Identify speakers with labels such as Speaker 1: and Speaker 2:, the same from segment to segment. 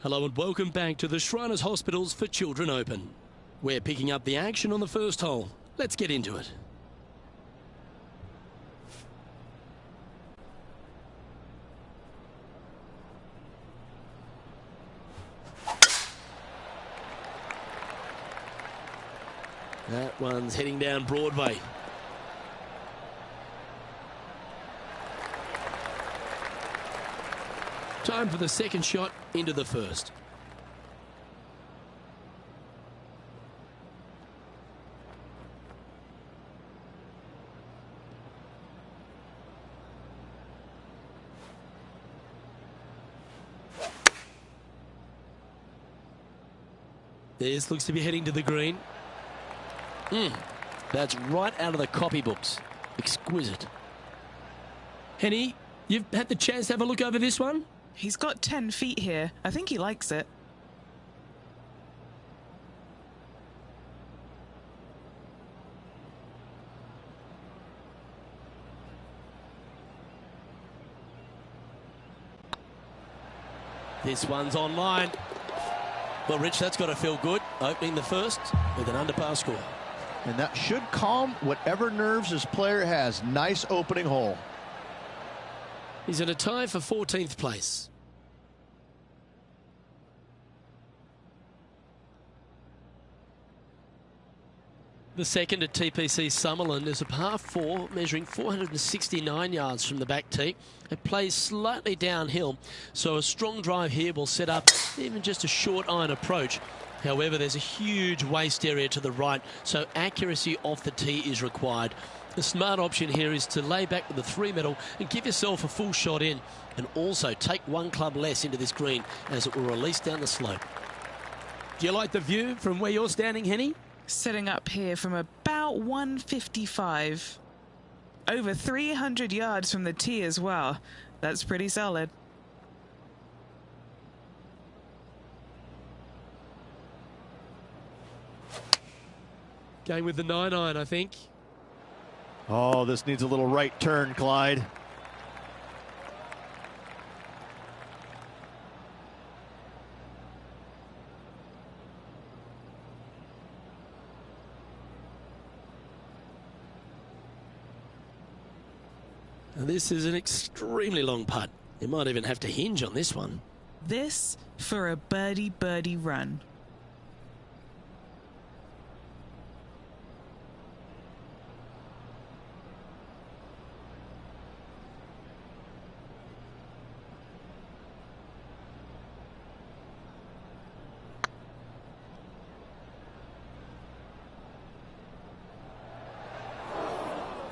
Speaker 1: Hello and welcome back to the Shriners Hospitals for Children Open. We're picking up the action on the first hole. Let's get into it. That one's heading down Broadway. Time for the second shot into the first. This looks to be heading to the green. That's right out of the copybooks. Exquisite. Henny, you've had the chance to have a look over this one?
Speaker 2: He's got 10 feet here. I think he likes it.
Speaker 1: This one's online. Well, Rich, that's got to feel good. Opening the first with an underpass score.
Speaker 3: And that should calm whatever nerves his player has. Nice opening hole.
Speaker 1: He's in a tie for 14th place. The second at TPC Summerland is a par 4 measuring 469 yards from the back tee. It plays slightly downhill, so a strong drive here will set up even just a short iron approach. However, there's a huge waste area to the right, so accuracy off the tee is required. The smart option here is to lay back with the 3-metal and give yourself a full shot in, and also take one club less into this green as it will release down the slope. Do you like the view from where you're standing, Henny?
Speaker 2: Sitting up here from about 155. Over 300 yards from the tee as well. That's pretty solid.
Speaker 1: Going with the 9-iron, I think.
Speaker 3: Oh, this needs a little right turn, Clyde.
Speaker 1: Now, this is an extremely long putt. You might even have to hinge on this one.
Speaker 2: This for a birdie run.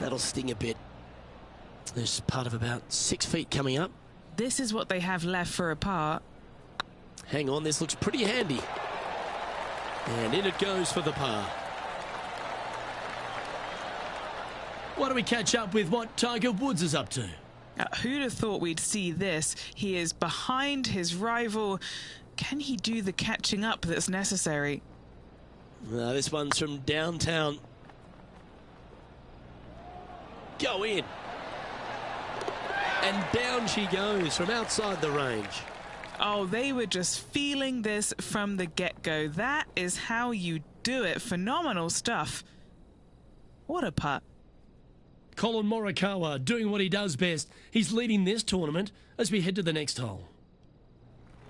Speaker 1: That'll sting a bit. There's part of about 6 feet coming up.
Speaker 2: This is what they have left for a par.
Speaker 1: Hang on, this looks pretty handy. And in it goes for the par. Why don't we catch up with what Tiger Woods is up to?
Speaker 2: Who'd have thought we'd see this? He is behind his rival. Can he do the catching up that's necessary?
Speaker 1: This one's from downtown. Go in. And down she goes from outside the range.
Speaker 2: Oh, they were just feeling this from the get-go. That is how you do it. Phenomenal stuff. What a putt.
Speaker 1: Colin Morikawa doing what he does best. He's leading this tournament as we head to the next hole.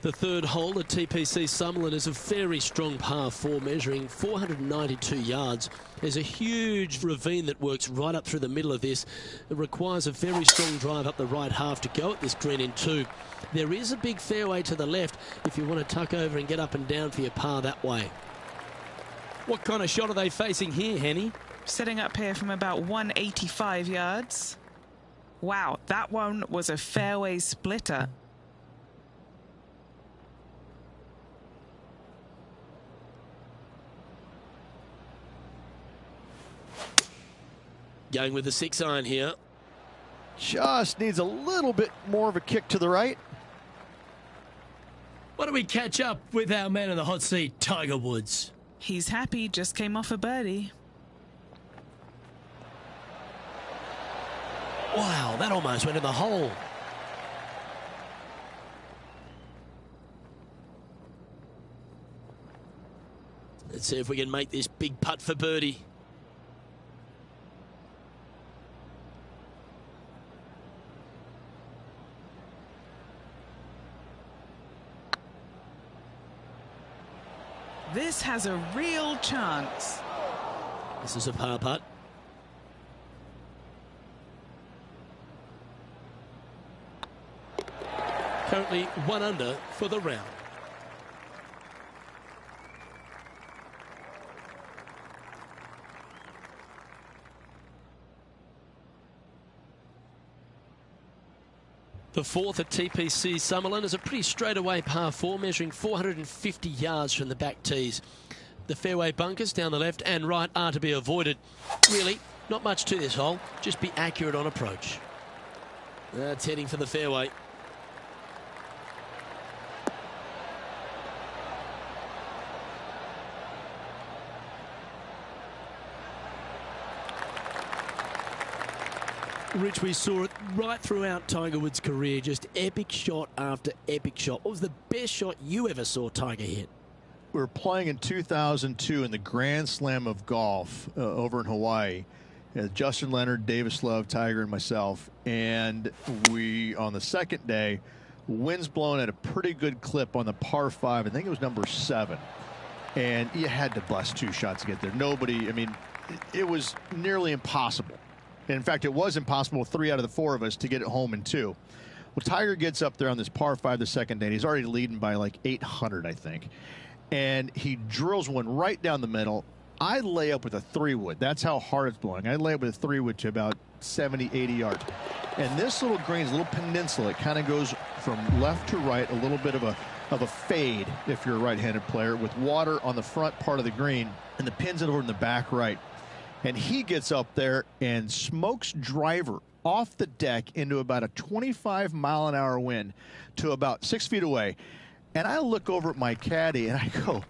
Speaker 1: The third hole at TPC Summerland is a very strong par 4 measuring 492 yards. There's a huge ravine that works right up through the middle of this. It requires a very strong drive up the right half to go at this green in 2. There is a big fairway to the left if you want to tuck over and get up and down for your par that way. What kind of shot are they facing here, Henny?
Speaker 2: Sitting up here from about 185 yards. Wow, that one was a fairway splitter.
Speaker 1: Going with the 6-iron here.
Speaker 3: Just needs a little bit more of a kick to the right.
Speaker 1: Why don't we catch up with our man in the hot seat, Tiger Woods?
Speaker 2: He's happy, just came off a birdie.
Speaker 1: Wow, that almost went in the hole. Let's see if we can make this big putt for birdie.
Speaker 2: This has a real chance.
Speaker 1: This is a par putt. Currently 1 under for the round. The fourth at TPC Summerlin is a pretty straightaway par 4, measuring 450 yards from the back tees. The fairway bunkers down the left and right are to be avoided. Really, not much to this hole. Just be accurate on approach. That's heading for the fairway. Rich, we saw it right throughout Tiger Woods' career, just epic shot after epic shot. What was the best shot you ever saw Tiger hit?
Speaker 3: We were playing in 2002 in the Grand Slam of golf over in Hawaii. Justin Leonard, Davis Love, Tiger, and myself. And we, on the second day, wind's blowing at a pretty good clip on the par 5. I think it was number 7. And you had to bust 2 shots to get there. Nobody, I mean, it was nearly impossible. In fact, it was impossible with 3 out of the 4 of us to get it home in 2. Well, Tiger gets up there on this par 5 the second day, and he's already leading by like 800, I think. And he drills one right down the middle. I lay up with a 3-wood. That's how hard it's blowing. I lay up with a 3-wood to about 70, 80 yards. And this little green is a little peninsula. It kind of goes from left to right, a little bit of a fade if you're a right-handed player, with water on the front part of the green, and the pin's over in the back right. And he gets up there and smokes driver off the deck into about a 25-mile-an-hour wind to about 6 feet away. And I look over at my caddy and I go,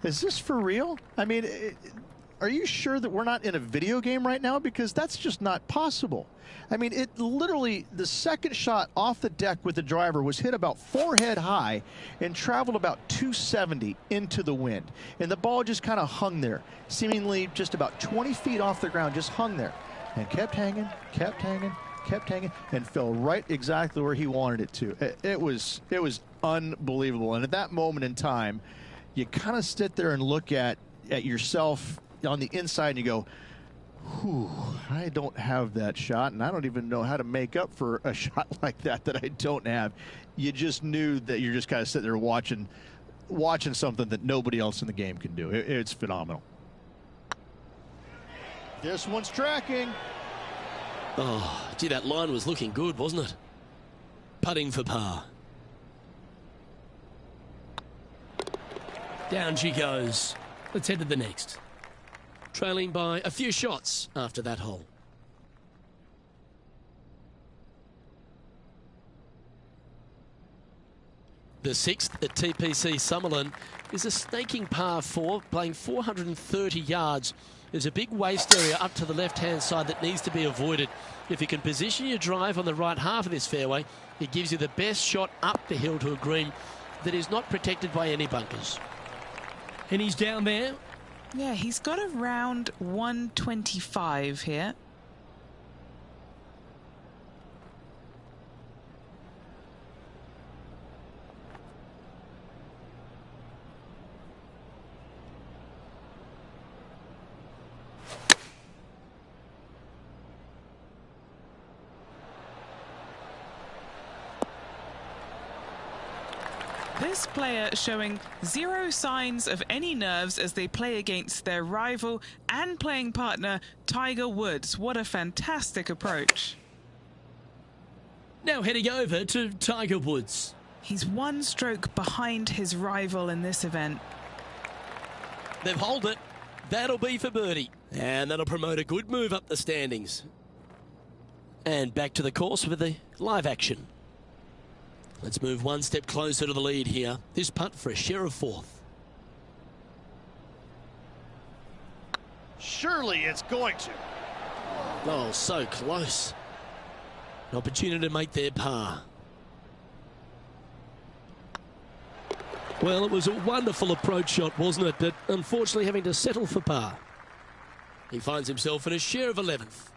Speaker 3: is this for real? I mean, are you sure that we're not in a video game right now? Because that's just not possible. I mean, it literally, the second shot off the deck with the driver was hit about forehead high and traveled about 270 into the wind. And the ball just kind of hung there, seemingly just about 20 feet off the ground, just hung there and kept hanging, kept hanging, kept hanging, and fell right exactly where he wanted it to. It was unbelievable. And at that moment in time, you kind of sit there and look at yourself on the inside and you go, whew, I don't have that shot, and I don't even know how to make up for a shot like that I don't have. You just knew that you're just kind of sitting there watching something that nobody else in the game can do. It's phenomenal. This one's tracking.
Speaker 1: Oh, gee, that line was looking good, wasn't it? Putting for par. Down she goes. Let's head to the next. Trailing by a few shots after that hole. The sixth at TPC Summerlin is a snaking par 4, playing 430 yards. There's a big waste area up to the left-hand side that needs to be avoided. If you can position your drive on the right half of this fairway, it gives you the best shot up the hill to a green that is not protected by any bunkers. And he's down there.
Speaker 2: Yeah, he's got around 125 here. This player showing zero signs of any nerves as they play against their rival and playing partner, Tiger Woods. What a fantastic approach.
Speaker 1: Now heading over to Tiger Woods.
Speaker 2: He's 1 stroke behind his rival in this event.
Speaker 1: They've holed it. That'll be for birdie. And that'll promote a good move up the standings. And back to the course with the live action. Let's move 1 step closer to the lead here. This putt for a share of 4th.
Speaker 3: Surely it's going to.
Speaker 1: Oh, so close. An opportunity to make their par. Well, it was a wonderful approach shot, wasn't it? But unfortunately having to settle for par. He finds himself in a share of 11th.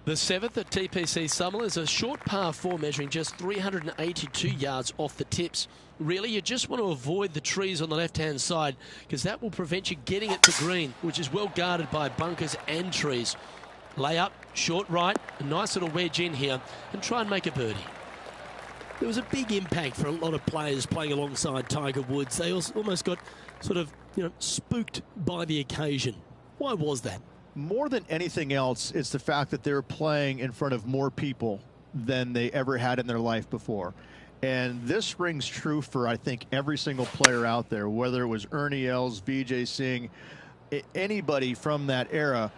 Speaker 1: The 7th at TPC Summerlin is a short par 4 measuring just 382 yards off the tips. Really, you just want to avoid the trees on the left-hand side because that will prevent you getting it to green, which is well guarded by bunkers and trees. Lay up, short right, a nice little wedge in here and try and make a birdie. There was a big impact for a lot of players playing alongside Tiger Woods. They almost got sort of, spooked by the occasion. Why was that?
Speaker 3: More than anything else, it's the fact that they're playing in front of more people than they ever had in their life before. And this rings true for, I think, every single player out there, whether it was Ernie Els, Vijay Singh, anybody from that era.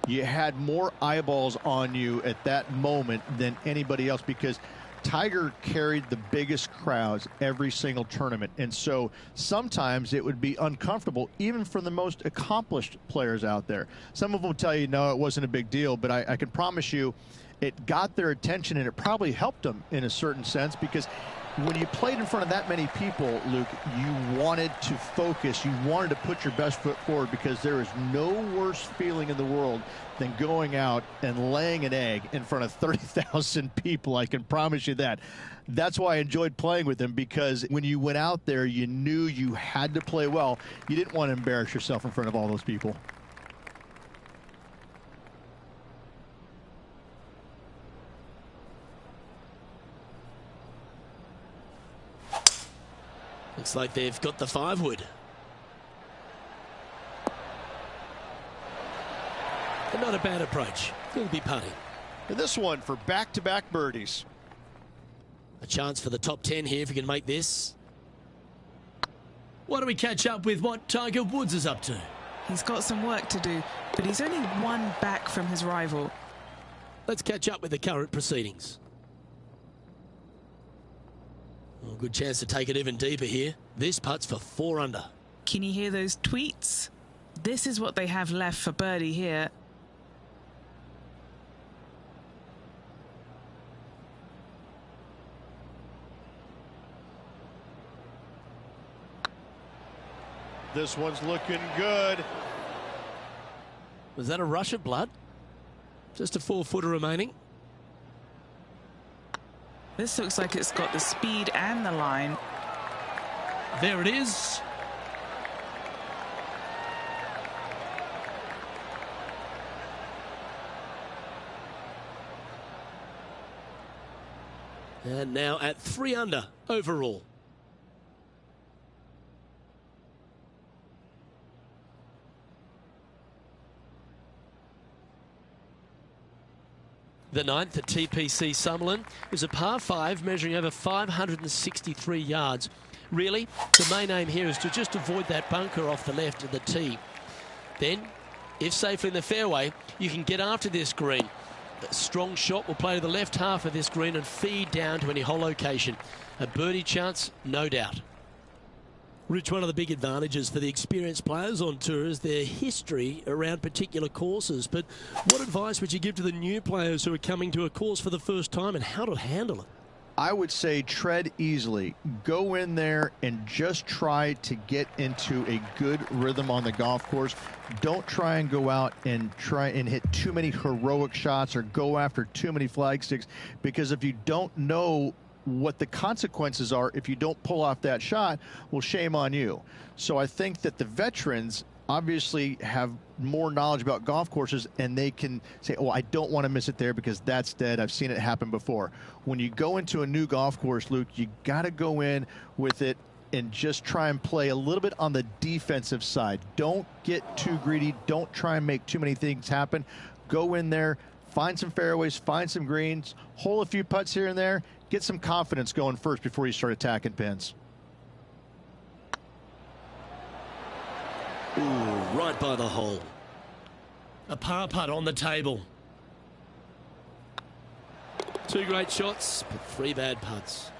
Speaker 3: You had more eyeballs on you at that moment than anybody else because Tiger carried the biggest crowds every single tournament. And so sometimes it would be uncomfortable, even for the most accomplished players out there. Some of them will tell you, no, it wasn't a big deal. But I can promise you it got their attention, and it probably helped them in a certain sense because when you played in front of that many people, Luke, you wanted to focus. You wanted to put your best foot forward because there is no worse feeling in the world than going out and laying an egg in front of 30,000 people. I can promise you that. That's why I enjoyed playing with him, because when you went out there, you knew you had to play well. You didn't want to embarrass yourself in front of all those people.
Speaker 1: Looks like they've got the 5-wood. And not a bad approach. He'll be putting.
Speaker 3: And this one for back-to-back birdies.
Speaker 1: A chance for the top 10 here if he can make this. Why don't we catch up with what Tiger Woods is up to?
Speaker 2: He's got some work to do, but he's only one back from his rival.
Speaker 1: Let's catch up with the current proceedings. Well, good chance to take it even deeper here. This putt's for 4 under.
Speaker 2: Can you hear those tweets? This is what they have left for birdie here.
Speaker 3: This one's looking good.
Speaker 1: Was that a rush of blood? Just a 4-footer remaining.
Speaker 2: This looks like it's got the speed and the line.
Speaker 1: There it is. And now at 3 under overall. The 9th at TPC Summerlin is a par 5 measuring over 563 yards. Really, the main aim here is to just avoid that bunker off the left of the tee. Then, if safely in the fairway, you can get after this green. A strong shot will play to the left half of this green and feed down to any hole location. A birdie chance, no doubt. Rich, one of the big advantages for the experienced players on tour is their history around particular courses. But what advice would you give to the new players who are coming to a course for the first time and how to handle it?
Speaker 3: I would say tread easily. Go in there and just try to get into a good rhythm on the golf course. Don't try and go out and try and hit too many heroic shots or go after too many flag sticks, because if you don't know what the consequences are if you don't pull off that shot, well, shame on you. So I think that the veterans obviously have more knowledge about golf courses, and they can say, oh, I don't want to miss it there because that's dead. I've seen it happen before. When you go into a new golf course, Luke, you got to go in with it and just try and play a little bit on the defensive side. Don't get too greedy. Don't try and make too many things happen. Go in there, find some fairways, find some greens, hole a few putts here and there, get some confidence going first before you start attacking pins.
Speaker 1: Ooh, right by the hole. A par putt on the table. 2 great shots, but 3 bad putts.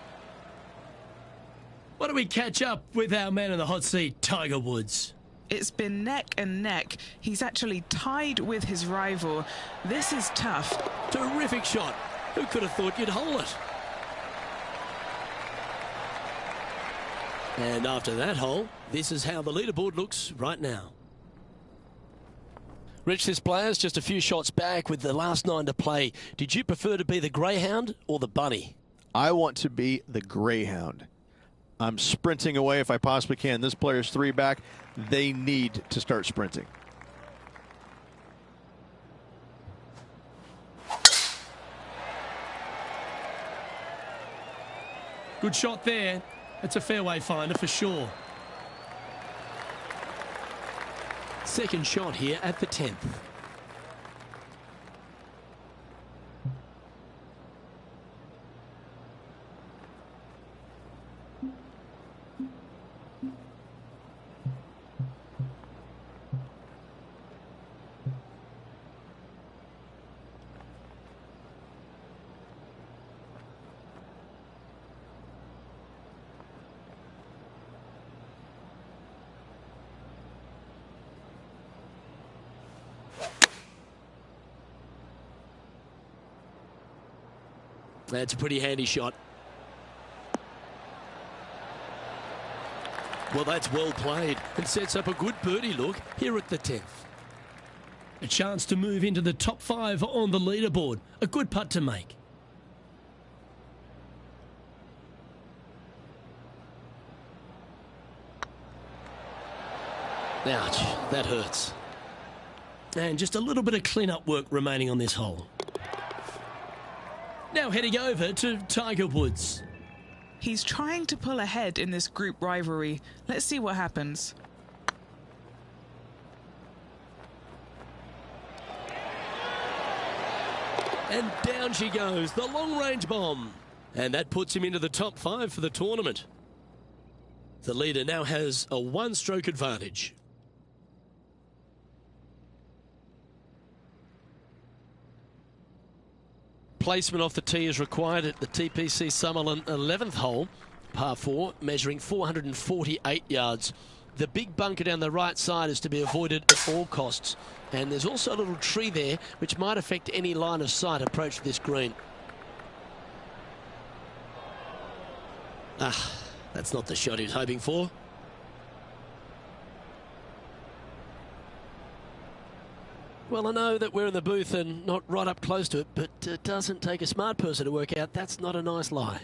Speaker 1: Why don't we catch up with our man in the hot seat, Tiger Woods?
Speaker 2: It's been neck and neck. He's actually tied with his rival. This is tough.
Speaker 1: Terrific shot. Who could have thought you'd hole it? And after that hole, this is how the leaderboard looks right now. Rich, this player's just a few shots back with the last 9 to play. Did you prefer to be the greyhound or the bunny?
Speaker 3: I want to be the greyhound. I'm sprinting away if I possibly can. This player's 3 back. They need to start sprinting.
Speaker 1: Good shot there. It's a fairway finder for sure. Second shot here at the 10th. That's a pretty handy shot. Well, that's well played and sets up a good birdie look here at the 10th. A chance to move into the top 5 on the leaderboard. A good putt to make. Ouch, that hurts. And just a little bit of clean-up work remaining on this hole. Now heading over to Tiger Woods.
Speaker 2: He's trying to pull ahead in this group rivalry. Let's see what happens.
Speaker 1: And down she goes, the long-range bomb. And that puts him into the top 5 for the tournament. The leader now has a 1-stroke advantage. Placement off the tee is required at the TPC Summerlin 11th hole, par 4, measuring 448 yards. The big bunker down the right side is to be avoided at all costs. And there's also a little tree there which might affect any line of sight approach to this green. Ah, that's not the shot he was hoping for. Well, I know that we're in the booth and not right up close to it, but it doesn't take a smart person to work out that's not a nice lie.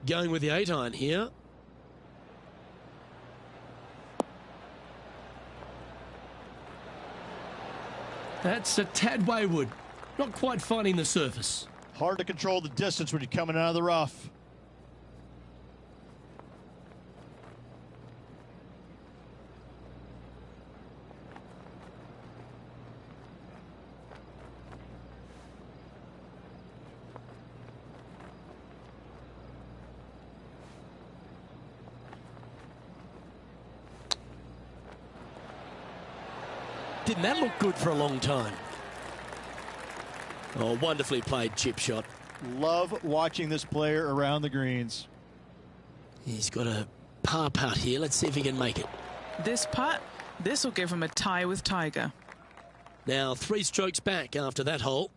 Speaker 1: Going with the 8-iron here. That's a tad wayward. Not quite finding the surface.
Speaker 3: Hard to control the distance when you're coming out of the rough.
Speaker 1: Didn't that look good for a long time? Oh, wonderfully played chip shot.
Speaker 3: Love watching this player around the greens.
Speaker 1: He's got a par putt here. Let's see if he can make it.
Speaker 2: This putt, this will give him a tie with Tiger.
Speaker 1: Now 3 strokes back after that hole.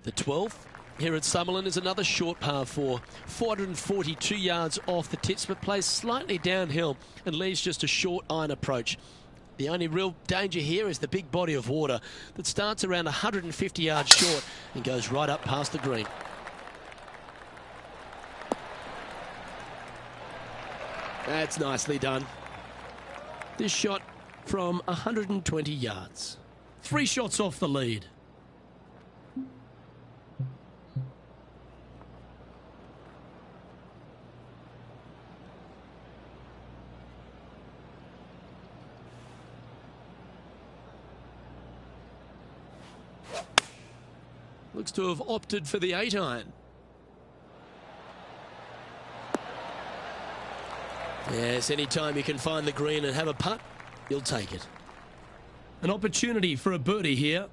Speaker 1: The 12th here at Summerlin is another short par 4. 442 yards off the tips, but plays slightly downhill and leaves just a short iron approach. The only real danger here is the big body of water that starts around 150 yards short and goes right up past the green. That's nicely done. This shot from 120 yards. 3 shots off the lead. Looks to have opted for the 8-iron. Yes, anytime you can find the green and have a putt, you'll take it.
Speaker 4: An opportunity for a birdie here.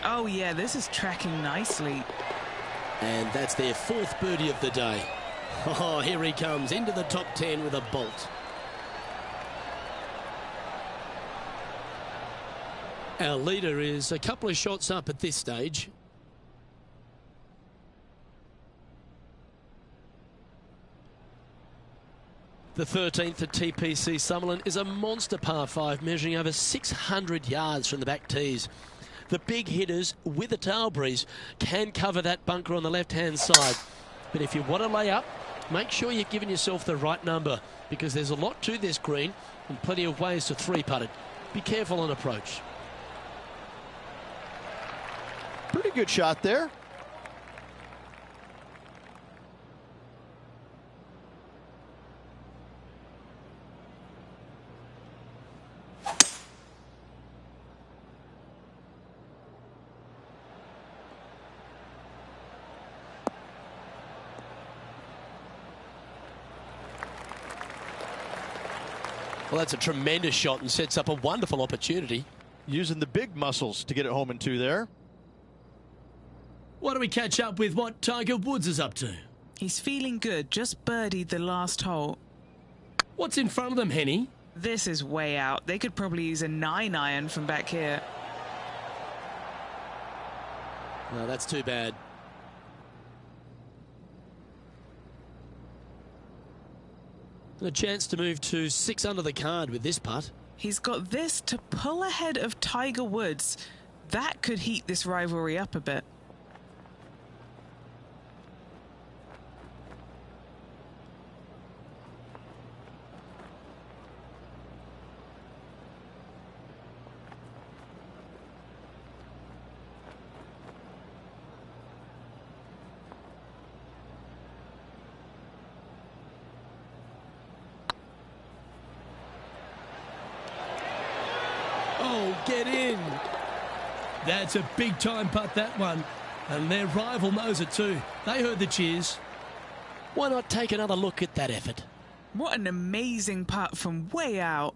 Speaker 2: Oh yeah, this is tracking nicely.
Speaker 1: And that's their 4th birdie of the day. Oh, here he comes into the top 10 with a bolt. Our leader is a couple of shots up at this stage. The 13th at TPC Summerlin is a monster par 5 measuring over 600 yards from the back tees. The big hitters with a tail breeze can cover that bunker on the left-hand side. But if you want to lay up, make sure you've given yourself the right number, because there's a lot to this green and plenty of ways to 3-putt it. Be careful on approach.
Speaker 3: Pretty good shot there.
Speaker 1: Well, that's a tremendous shot and sets up a wonderful opportunity.
Speaker 3: Using the big muscles to get it home in 2 there.
Speaker 4: Why don't we catch up with what Tiger Woods is up to?
Speaker 2: He's feeling good, just birdied the last hole.
Speaker 4: What's in front of them, Henny?
Speaker 2: This is way out. They could probably use a 9-iron from back here.
Speaker 1: No, that's too bad. A chance to move to 6 under the card with this putt.
Speaker 2: He's got this to pull ahead of Tiger Woods. That could heat this rivalry up a bit.
Speaker 4: Oh, get in. That's a big time putt, that one. And their rival knows it too. They heard the cheers.
Speaker 1: Why not take another look at that effort?
Speaker 2: What an amazing putt from way out.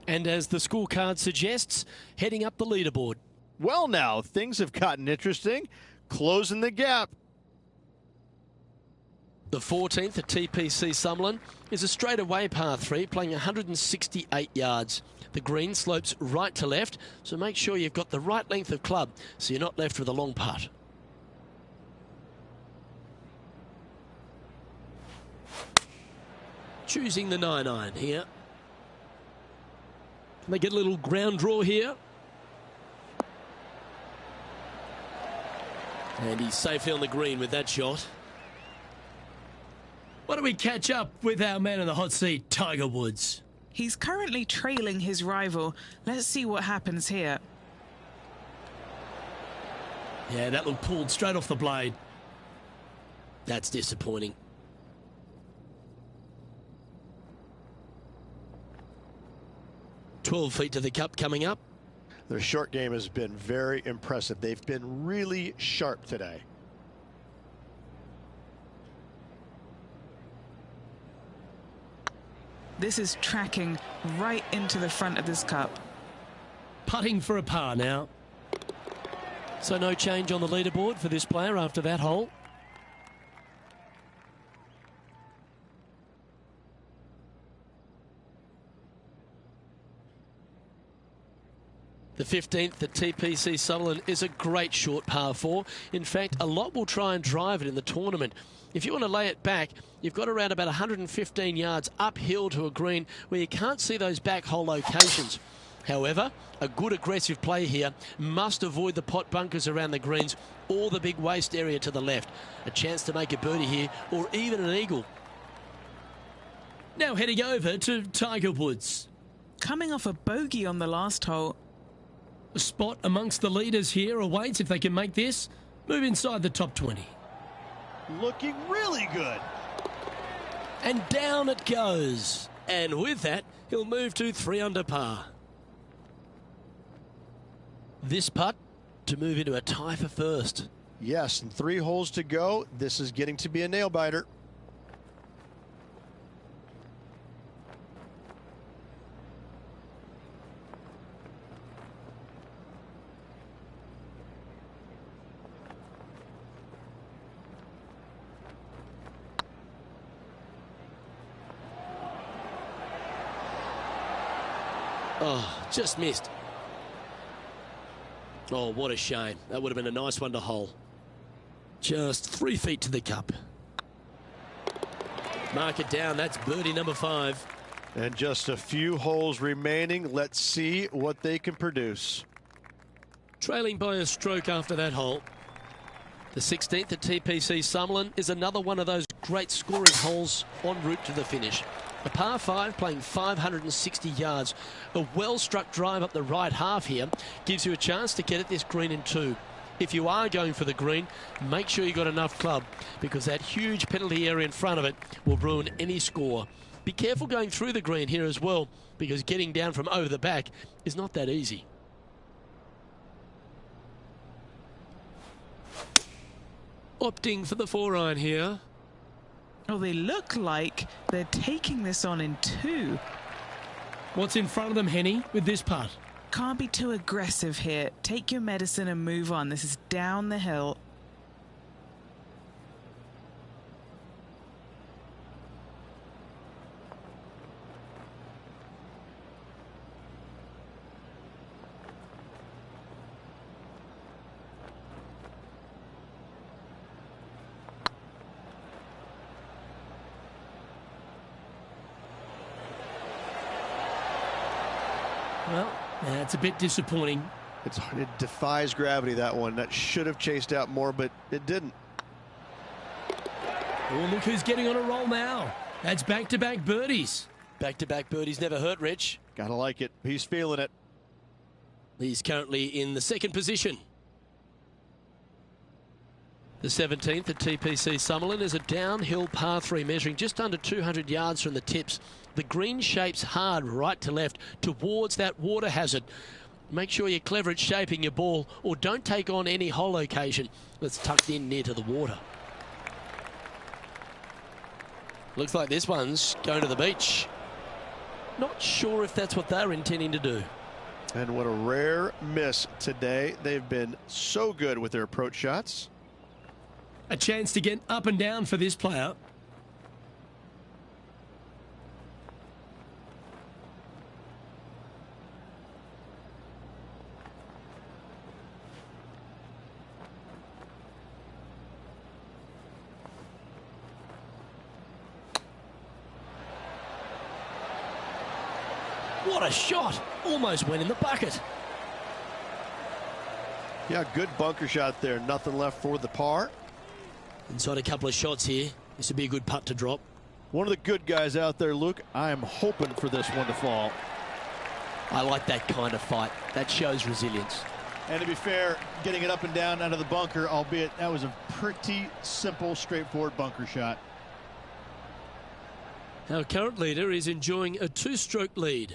Speaker 1: And as the scorecard suggests, heading up the leaderboard.
Speaker 3: Well, now things have gotten interesting. Closing the gap.
Speaker 1: The 14th at TPC Summerlin is a straightaway par 3 playing 168 yards. The green slopes right to left, so make sure you've got the right length of club so you're not left with a long putt. Choosing the 9-iron here. Can they get a little ground draw here? And he's safely on the green with that shot.
Speaker 4: Why don't we catch up with our man in the hot seat, Tiger Woods?
Speaker 2: He's currently trailing his rival. Let's see what happens here.
Speaker 4: Yeah, that looked pulled straight off the blade.
Speaker 1: That's disappointing. "12 feet to the cup coming up."
Speaker 5: Their short game has been very impressive. They've been really sharp today.
Speaker 2: This is tracking right into the front of this cup.
Speaker 4: Putting for a par now.
Speaker 1: So no change on the leaderboard for this player after that hole. The 15th at TPC Summerlin is a great short par 4. In fact, a lot will try and drive it in the tournament. If you want to lay it back, you've got around about 115 yards uphill to a green where you can't see those back hole locations. However, a good aggressive play here must avoid the pot bunkers around the greens or the big waste area to the left. A chance to make a birdie here or even an eagle.
Speaker 4: Now heading over to Tiger Woods.
Speaker 2: coming off a bogey on the last hole.
Speaker 4: A spot amongst the leaders here awaits if they can make this. Move inside the top 20.
Speaker 5: Looking really good.
Speaker 1: And down it goes. And with that, he'll move to 3 under par. This putt to move into a tie for first.
Speaker 5: Yes, and 3 holes to go. This is getting to be a nail biter.
Speaker 1: Oh, just missed. Oh, what a shame. That would have been a nice one to hole. Just 3 feet to the cup. Mark it down. That's birdie number 5.
Speaker 5: And just a few holes remaining. Let's see what they can produce.
Speaker 1: Trailing by a stroke after that hole. The 16th at TPC Summerlin is another one of those great scoring holes en route to the finish. A par 5 playing 560 yards. A well-struck drive up the right half here gives you a chance to get at this green in 2. If you are going for the green, make sure you got enough club, because that huge penalty area in front of it will ruin any score. Be careful going through the green here as well, because getting down from over the back is not that easy. Opting for the 4-iron here.
Speaker 2: Oh, they look like they're taking this on in 2.
Speaker 4: What's in front of them, Henny, with this putt?
Speaker 2: Can't be too aggressive here. Take your medicine and move on. This is down the hill.
Speaker 4: Well, that's a bit disappointing.
Speaker 5: It defies gravity, that one. That should have chased out more, but it didn't.
Speaker 4: Oh, look who's getting on a roll now. That's back-to-back birdies.
Speaker 1: Back-to-back birdies never hurt, Rich.
Speaker 5: Gotta like it. He's feeling it.
Speaker 1: He's currently in the 2nd position. The 17th at TPC Summerlin is a downhill par 3 measuring just under 200 yards from the tips. The green shapes hard right to left towards that water hazard. Make sure you're clever at shaping your ball, or don't take on any hole location that's tucked in near to the water. Looks like this one's going to the beach. Not sure if that's what they're intending to do.
Speaker 5: And what a rare miss today. They've been so good with their approach shots.
Speaker 4: A chance to get up and down for this player.
Speaker 1: What a shot! Almost went in the bucket.
Speaker 5: Yeah, good bunker shot there. Nothing left for the par.
Speaker 1: Inside a couple of shots here. This would be a good putt to drop.
Speaker 3: One of the good guys out there, Luke. I am hoping for this one to fall.
Speaker 1: I like that kind of fight. That shows resilience.
Speaker 3: And to be fair, getting it up and down out of the bunker, albeit that was a pretty simple, straightforward bunker shot.
Speaker 1: Our current leader is enjoying a 2-stroke lead.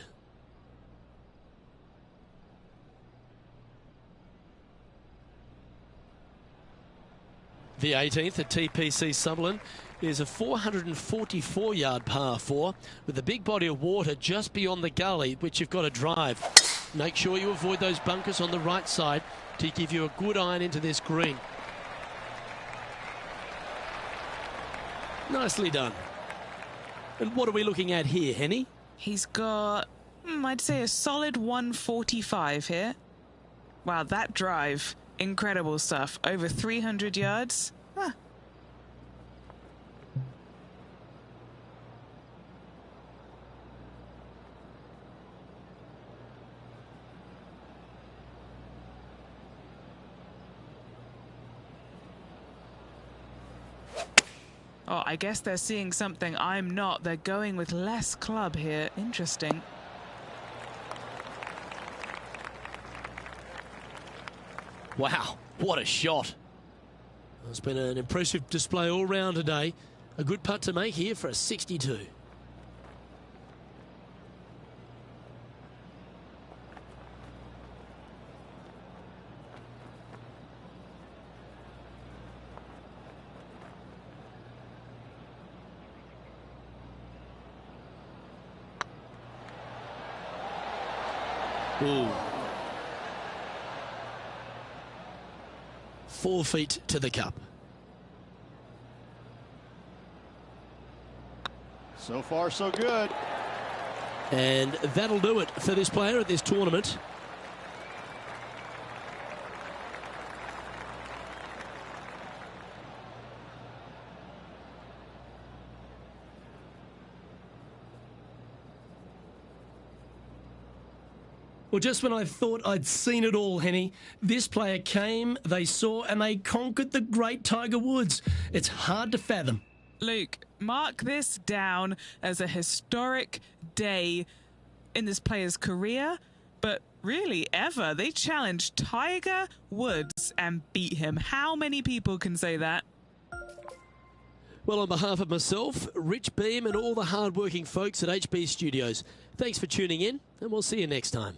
Speaker 1: The 18th at TPC Summerlin is a 444-yard par 4 with a big body of water just beyond the gully, which you've got to drive. Make sure you avoid those bunkers on the right side to give you a good iron into this green. Nicely done. And what are we looking at here, Henny?
Speaker 2: He's got, I'd say, a solid 145 here. Wow, that drive. Incredible stuff. Over 300 yards. Huh. Oh, I guess they're seeing something I'm not. They're going with less club here. Interesting.
Speaker 1: Wow, what a shot. It's been an impressive display all round today. A good putt to make here for a 62. Ooh. 4 feet to the cup.
Speaker 5: So far, so good.
Speaker 1: And that'll do it for this player at this tournament.
Speaker 4: Well, just when I thought I'd seen it all, Henny, this player came, they saw, and they conquered the great Tiger Woods. It's hard to fathom.
Speaker 2: Luke, mark this down as a historic day in this player's career, but really ever. They challenged Tiger Woods and beat him. How many people can say that?
Speaker 1: Well, on behalf of myself, Rich Beam, and all the hard-working folks at HB Studios, thanks for tuning in, and we'll see you next time.